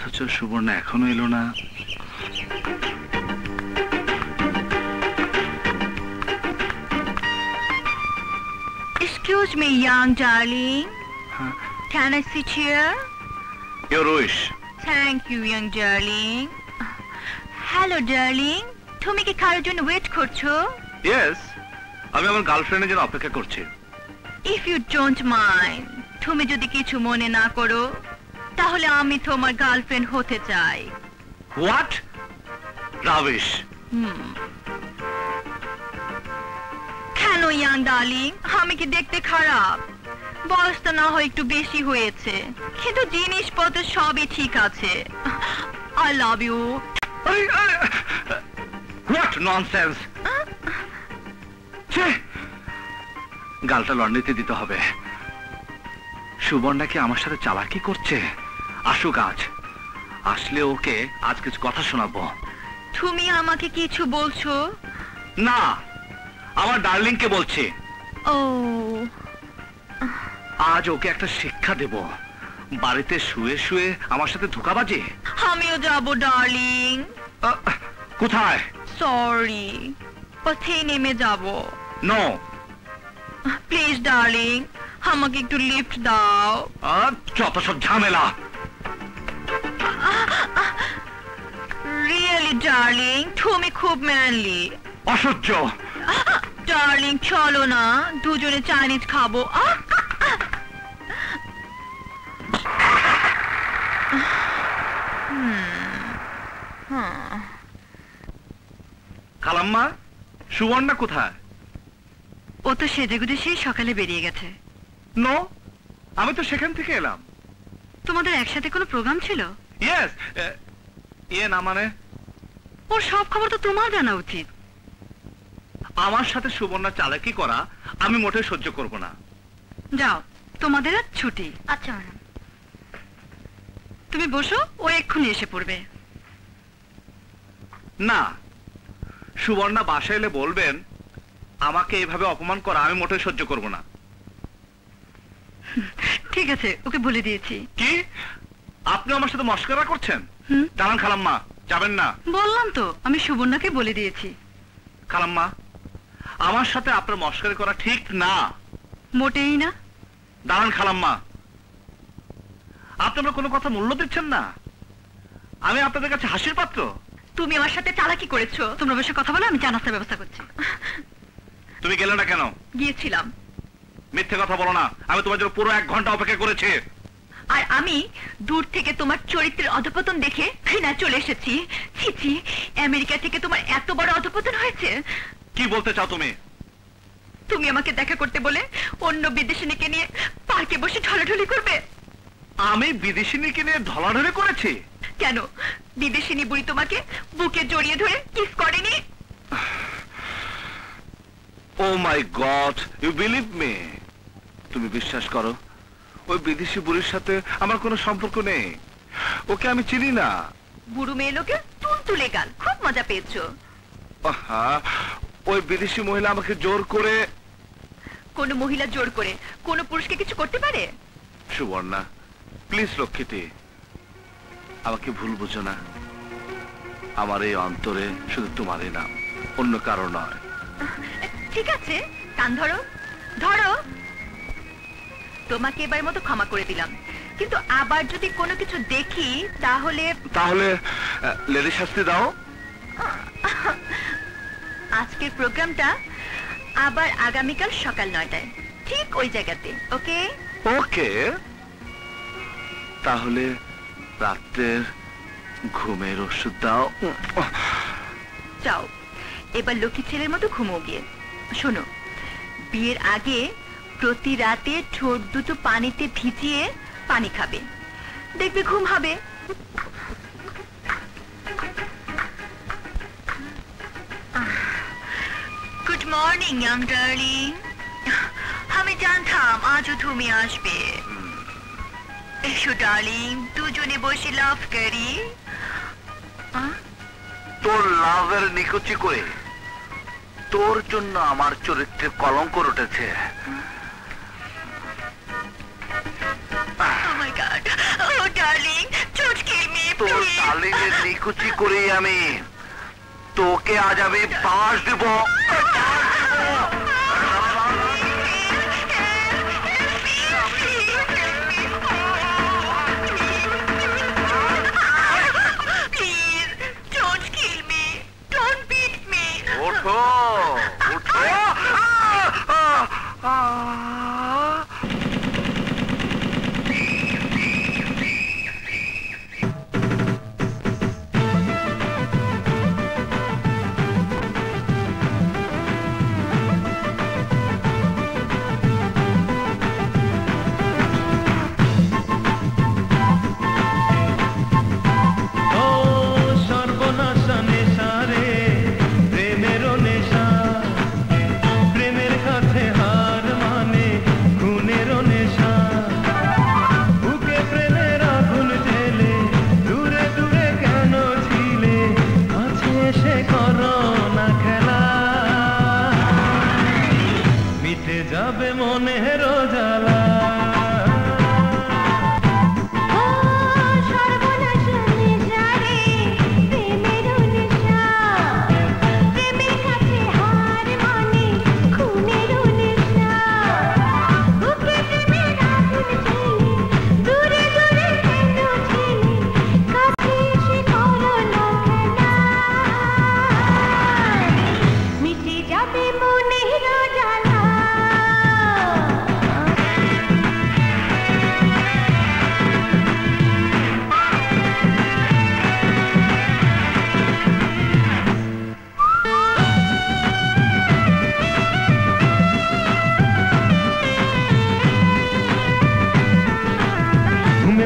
অথচ সুবর্ণা এখনো এলো না। Excuse me, young darling. Can I sit here? Your wish. Thank you, young darling. Hello, darling. তুমি কি কারোর জন্য ওয়েট করছো? Yes. আমি আমার গার্লফ্রেন্ডের জন্য অপেক্ষা করছি। If you don't mind, তুমি যদি কিছু মনে না করো, তাহলে আমি তোমার গার্লফ্রেন্ড হতে চাই। What? Rubbish. কেন ইয়াং ডার্লিং? আমি কি দেখতে খারাপ? বয়সটা না হয় একটু বেশি হয়েছে, কিন্তু জিনিসপত্র সবই ঠিক আছে। I love you. What nonsense? গালটা লন্ড্রিতে দিতে হবে। সুবর্ণা কি আমার সাথে চালাকি করছে? আসুক আজ, আসলে ওকে আজ কিছু কথা শোনাবো। তুমি আমাকে কিছু বলছো? না, আমার ডার্লিংকে বলছি। ও, আজ ওকে একটা শিক্ষা দেব। বাড়িতে শুয়ে শুয়ে আমার সাথে ধোঁকাবাজি। আমিও যাবো ডার্লিং। কোথায়? সরি, পথে নেমে যাবো। নো। প্লিজ ডার্লিং, আমাকে একটু লিফট দাও। যত সব ঝামেলা। রিয়েলি ডার্লিং, তুমি খুব ম্যানলি। অসহ্য। ডার্লিং চলো না, দুজনে চাইনিজ খাবো। খালাম্মা, সুবর্ণা কোথায়? ও তো সেজেগুজে সেই সকালে বেরিয়ে গেছে। নো, আমি তো সেখান থেকে এলাম। তোমাদের একসাথে কোনো প্রোগ্রাম ছিল? ইয়েস। না মানে? ওর সব খবর তো তোমার জানা উচিত। আমার সাথে সুবর্ণা চালাকি করা আমি মোটেও সহ্য করব না। যাও, তোমাদের আজ ছুটি। আচ্ছা ম্যাডাম, তুমি বসো, ও এক্ষুনি এসে পড়বে। না, সুবর্ণা বাসায় এলে বলবেন আমাকে এইভাবে অপমান করা আমি মোটেও সহ্য করব না। ঠিক আছে, ওকে বলে দিয়েছি। কি আপনি আমার সাথে মস্করা করছেন? দাঁড়ান খালাম্মা, যাবেন না। বললাম তো, আমি সুবর্ণাকে বলে দিয়েছি। খালাম্মা, আমার সাথে আপনার মস্করা করা ঠিক না। মোটেই না। দাঁড়ান খালাম্মা, আপনি আমার কোনো কথা মূল্য দিচ্ছেন না। আমি আপনাদের কাছে হাসির পাত্র? তুমি আমার সাথে চালাকি করেছো। তোমরা বসে কথা বলো, আমি চা নাস্তার ব্যবস্থা করছি। তুমি গেলে না কেন? গিয়েছিলাম। মিথ্যে কথা বলো না, আমি তোমার জন্য পুরো 1 ঘন্টা অপেক্ষা করেছি। আর আমি দূর থেকে তোমার চরিত্রের অধপতন দেখে ঘৃণা চলে এসেছি। ছি ছি, আমেরিকা থেকে তোমার এত বড় অধপতন হয়েছে। কি বলতে চাও তুমি? তুমি আমাকে দেখা করতে বলে অন্য বিদেশিনীকে নিয়ে পার্কে বসে ঢলাঢলি করবে। আমি বিদেশিনীকে নিয়ে ঢলাঢলি করেছি? কেন, বিদেশিনী বুড়ি তোমাকে বুকে জড়িয়ে ধরে কিস করেনি? ও মাই গড, ইউ বিলিভ মি? তুমি বিশ্বাস করো, ওই বিদেশি বুড়ির সাথে আমার কোনো সম্পর্ক নেই। ওকে আমি চিনি না। বুড়ো মেয়ে লোকে তুলতুলে গাল, খুব মজা পেয়েছো। ওই বিদেশি মহিলা আমাকে জোর করে। কোন মহিলা জোর করে কোন পুরুষকে কিছু করতে পারে? সুবর্ণা, প্লিজ লক্ষ্মীটি, আমাকে ভুল বুঝো না। আমার এই অন্তরে শুধু তোমারই নাম, অন্য কারো নয়। ঠিক আছে, কান ধরো ধরো। তোমাকে এবার মতো ক্ষমা করে দিলাম, কিন্তু আবার যদি কোনো কিছু দেখি তাহলে তাহলে লেডি শাস্তি দাও। আজকের প্রোগ্রামটা আবার আগামীকাল সকাল 9টায় ঠিক ওই জায়গাতে। ওকে? ওকে, তাহলে রাতের ঘুমের ওষুধ দাও। যাও, এবার লক্ষ্মী ছেলের মতো ঘুমো গিয়ে। শোনো, বিয়ের আগে প্রতি রাতে ঠোঁট দুটো পানিতে ভিজিয়ে পানি খাবে, দেখবে ঘুম হবে। Good morning young darling. আমি জানতাম আজও তুমি আসবে। এসো ডার্লিং, দুজনে বসে লাভ করি। তোর লাভের নিকুচি করে তোর জন্য আমার চরিত্রে কলঙ্ক উঠেছে। Oh my God! Oh darling, don't kill me, কুচি করে আমি তোকে আজ আমি বাঁশ দেব। ওঠো ওঠো। যাবে মনের জ্বালা।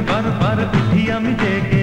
বারবার উঠি আমি জেগে